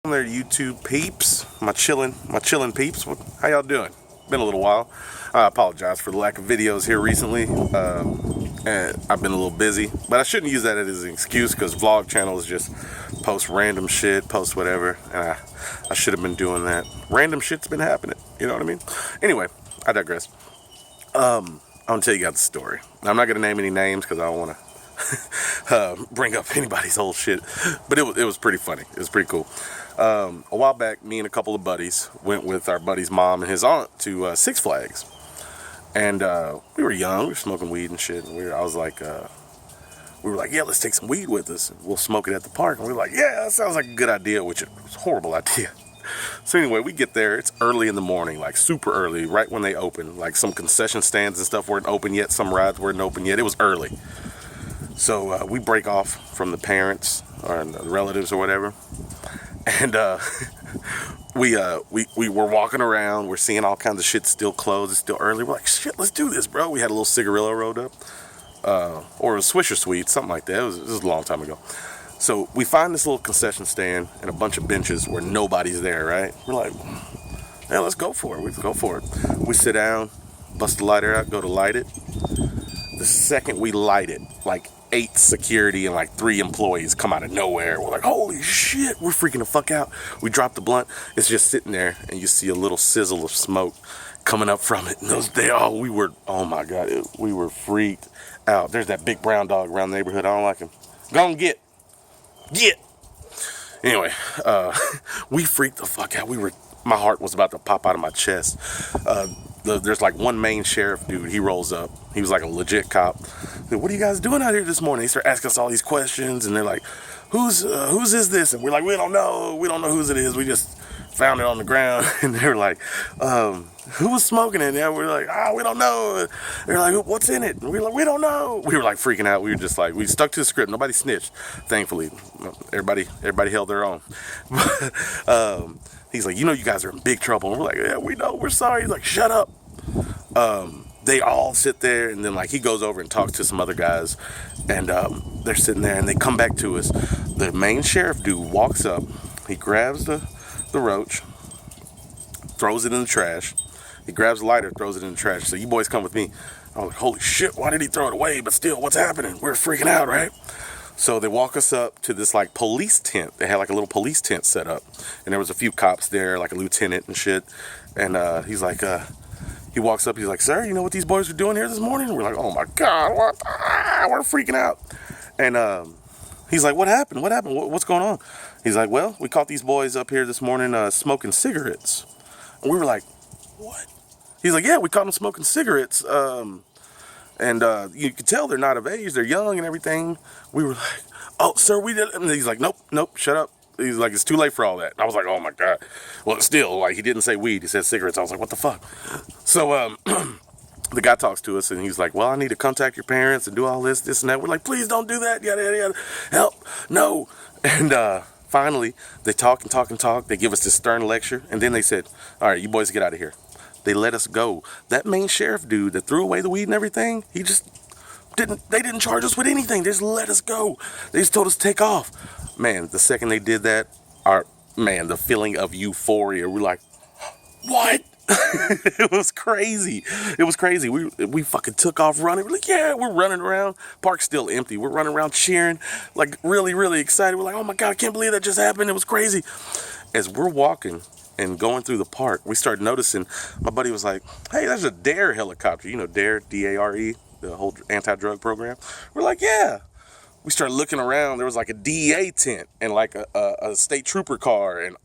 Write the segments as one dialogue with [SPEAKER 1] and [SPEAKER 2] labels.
[SPEAKER 1] There, YouTube peeps, my chillin peeps. How y'all doing? Been a little while. I apologize for the lack of videos here recently. And I've been a little busy, but I shouldn't use that as an excuse because vlog channels just post random shit, post whatever, and I should have been doing that. Random shit's been happening. You know what I mean? Anyway, I digress. I'm gonna tell you guys the story. I'm not gonna name any names because I don't want to bring up anybody's old shit, but it was pretty funny. It was pretty cool. A while back, me and a couple of buddies went with our buddy's mom and his aunt to Six Flags, and we were young. We were smoking weed and shit. And we were like, yeah, let's take some weed with us. We'll smoke it at the park. And we were like, yeah, that sounds like a good idea, which it was a horrible idea. So anyway, we get there. It's early in the morning, like super early, right when they open. Like some concession stands and stuff weren't open yet. Some rides weren't open yet. It was early. So we break off from the parents or the relatives or whatever. And we were walking around. We're seeing all kinds of shit still closed. It's still early. We're like, shit, let's do this, bro. We had a little cigarillo rolled up. Or a Swisher Sweet, something like that. It was a long time ago. So we find this little concession stand and a bunch of benches where nobody's there, right? We're like, yeah, let's go for it. We go for it. We sit down, bust the lighter out, go to light it. The second we light it, like 8 security and like 3 employees come out of nowhere. We're like, holy shit, we're freaking the fuck out. We drop the blunt. It's just sitting there and you see a little sizzle of smoke coming up from it. And oh my God, we were freaked out. There's that big brown dog around the neighborhood. I don't like him. Go and get. Anyway, we freaked the fuck out. My heart was about to pop out of my chest. There's like one main sheriff dude. He rolls up. He was like a legit cop. Like, what are you guys doing out here this morning? They start asking us all these questions, and they're like, whose is this? And we're like, we don't know whose it is. We just found it on the ground. And they're like, who was smoking it? And we're like, we don't know. They're like, what's in it? And we're like, we don't know. We were like freaking out. We were just like, we stuck to the script. Nobody snitched, thankfully. Everybody held their own. He's like, you guys are in big trouble. And we're like, yeah, we know. We're sorry. He's like, shut up. They all sit there, and then like he goes over and talks to some other guys, and they're sitting there, and they come back to us. The main sheriff dude walks up. He grabs the roach, throws it in the trash. He grabs the lighter, throws it in the trash. So you boys come with me. I was like, holy shit, why did he throw it away? But still, what's happening? We're freaking out, right? So they walk us up to this like police tent. They had like a little police tent set up, and there was a few cops there, like a lieutenant and shit. And he's like, he walks up. He's like, sir, you know what these boys are doing here this morning? And we're like, oh my God, what? We're freaking out. And he's like, what happened? What happened? What's going on? He's like, well, we caught these boys up here this morning smoking cigarettes. And we were like, what? He's like, yeah, we caught them smoking cigarettes. And you could tell they're not of age. They're young and everything. We were like, oh, sir, we did. And he's like, nope, shut up. He's like, it's too late for all that. And I was like, oh my God. Well, still, like, he didn't say weed. He said cigarettes. I was like, what the fuck? So the guy talks to us, and he's like, well, I need to contact your parents and do all this and that. We're like, please don't do that. Yada, yada, yada. Help. No. And finally, they talk and talk and talk. They give us this stern lecture. And then they said, all right, you boys get out of here. They let us go. That main sheriff dude that threw away the weed and everything, they didn't charge us with anything. They just let us go. They just told us to take off. Man, the second they did that, the feeling of euphoria, we're like, what? It was crazy. We fucking took off running. We're like, yeah, we're running around. Park's still empty. We're running around cheering, like really, really excited. We're like, oh my God, I can't believe that just happened. It was crazy. As we're walking and going through the park, we started noticing, my buddy was like, hey, there's a DARE helicopter. You know DARE, D-A-R-E, the whole anti-drug program. We're like, yeah. We started looking around. There was like a DEA tent and like a state trooper car and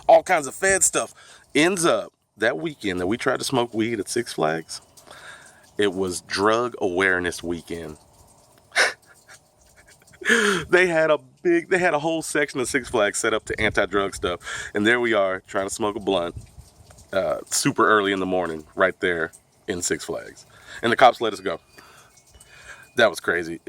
[SPEAKER 1] all kinds of Fed stuff. Ends up, that weekend that we tried to smoke weed at Six Flags, it was drug awareness weekend. They had a whole section of Six Flags set up to anti-drug stuff. And there we are trying to smoke a blunt super early in the morning right there in Six Flags. And the cops let us go. That was crazy.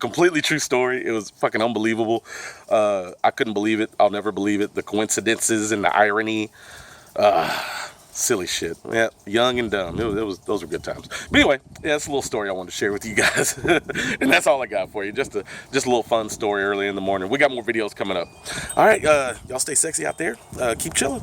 [SPEAKER 1] Completely true story. It was fucking unbelievable. I couldn't believe it. I'll never believe it. The coincidences and the irony. silly shit. Yeah, young and dumb. Those were good times. But anyway, yeah, that's a little story I wanted to share with you guys. And that's all I got for you. Just a little fun story early in the morning. We got more videos coming up. All right, y'all stay sexy out there. Keep chilling.